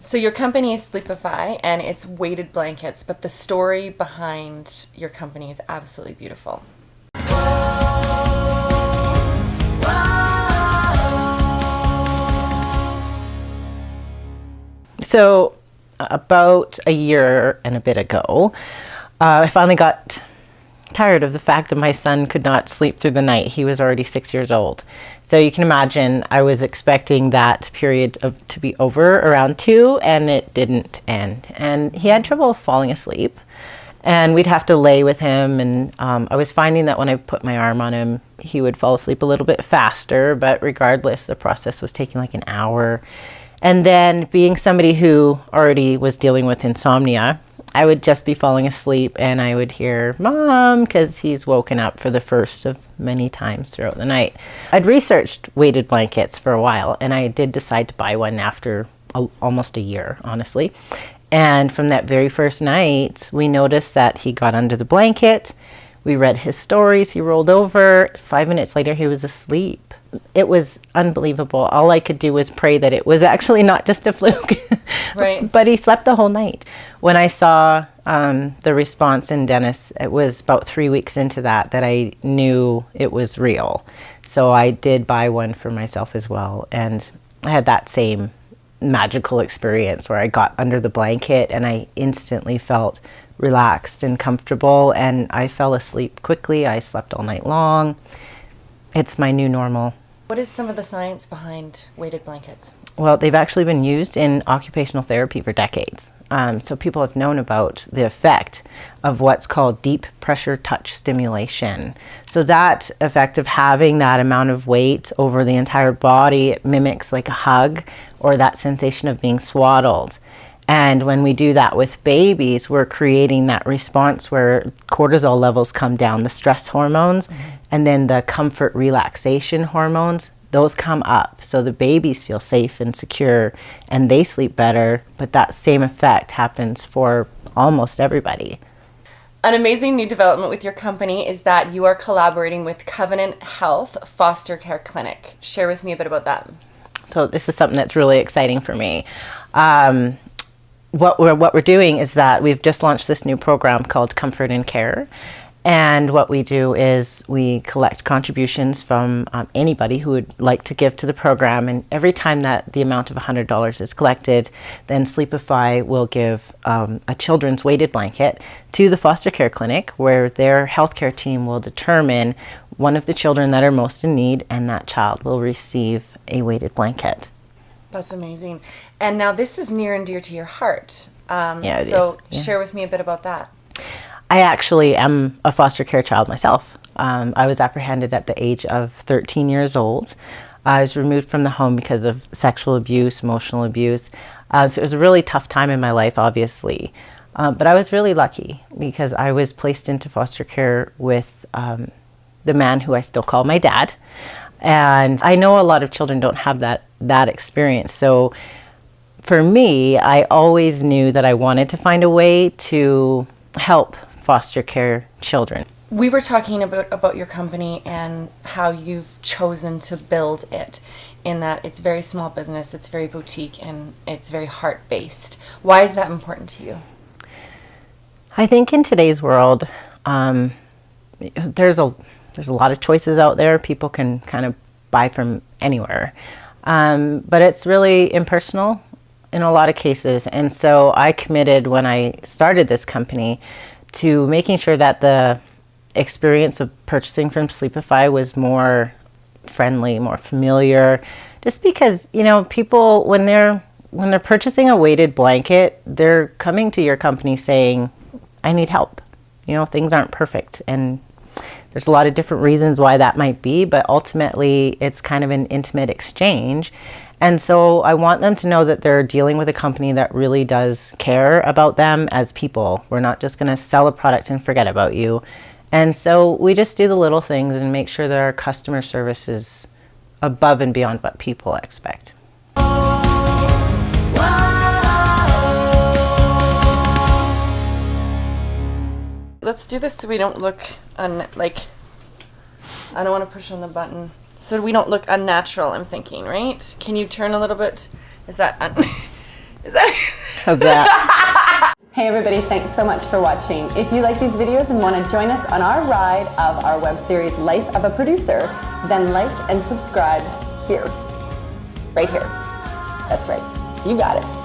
So your company is Sleepify and it's weighted blankets, but the story behind your company is absolutely beautiful. So about a year and a bit ago, I finally got tired of the fact that my son could not sleep through the night. He was already 6 years old. So you can imagine I was expecting that period to be over around 2, and it didn't end. And he had trouble falling asleep, and we'd have to lay with him. And I was finding that when I put my arm on him, he would fall asleep a little bit faster. But regardless, the process was taking like an hour. And then being somebody who already was dealing with insomnia, I would just be falling asleep and I would hear "Mom" because he's woken up for the first of many times throughout the night. I'd researched weighted blankets for a while, and I did decide to buy one after almost a year, honestly. And from that very first night, we noticed that he got under the blanket. We read his stories. He rolled over. 5 minutes later, he was asleep. It was unbelievable. All I could do was pray that it was actually not just a fluke. Right. But he slept the whole night. When I saw the response in Dennis, it was about 3 weeks into that I knew it was real. So I did buy one for myself as well. And I had that same magical experience where I got under the blanket and I instantly felt relaxed and comfortable, and I fell asleep quickly. I slept all night long. It's my new normal. What is some of the science behind weighted blankets? Well, they've actually been used in occupational therapy for decades. So people have known about the effect of what's called deep pressure touch stimulation. So that effect of having that amount of weight over the entire body, it mimics like a hug or that sensation of being swaddled. And when we do that with babies, we're creating that response where cortisol levels come down, the stress hormones, and then the comfort relaxation hormones, those come up. So the babies feel safe and secure and they sleep better, but that same effect happens for almost everybody. An amazing new development with your company is that you are collaborating with Covenant Health Foster Care Clinic. Share with me a bit about that. So this is something that's really exciting for me. What we're doing is that we've just launched this new program called Comfort and Care. And what we do is we collect contributions from anybody who would like to give to the program. And every time that the amount of $100 is collected, then Sleepify will give a children's weighted blanket to the foster care clinic, where their healthcare team will determine one of the children that are most in need, and that child will receive a weighted blanket. That's amazing. And now this is near and dear to your heart. Yeah, it so is. Yeah. share with me a bit about that. I actually am a foster care child myself. I was apprehended at the age of 13 years old. I was removed from the home because of sexual abuse, emotional abuse. So it was a really tough time in my life, obviously. But I was really lucky because I was placed into foster care with the man who I still call my dad. And I know a lot of children don't have that experience. So for me, I always knew that I wanted to find a way to help foster care children. We were talking about your company and how you've chosen to build it, in that it's very small business, it's very boutique, and it's very heart-based. Why is that important to you? I think in today's world, there's a lot of choices out there. People can kind of buy from anywhere. But it's really impersonal in a lot of cases. And so I committed when I started this company to making sure that the experience of purchasing from Sleepify was more friendly, more familiar. Just because, people, when they're purchasing a weighted blanket, they're coming to your company saying, I need help. Things aren't perfect. And there's a lot of different reasons why that might be, but ultimately it's kind of an intimate exchange. And so I want them to know that they're dealing with a company that really does care about them as people. We're not just going to sell a product and forget about you. And so we just do the little things and make sure that our customer service is above and beyond what people expect. Let's do this so we don't look I don't want to push on the button. So we don't look unnatural, I'm thinking, right? Can you turn a little bit? Is that is that How's that? Hey everybody, thanks so much for watching. If you like these videos and want to join us on our ride of our web series Life of a Producer, then like and subscribe here. Right here. That's right. You got it.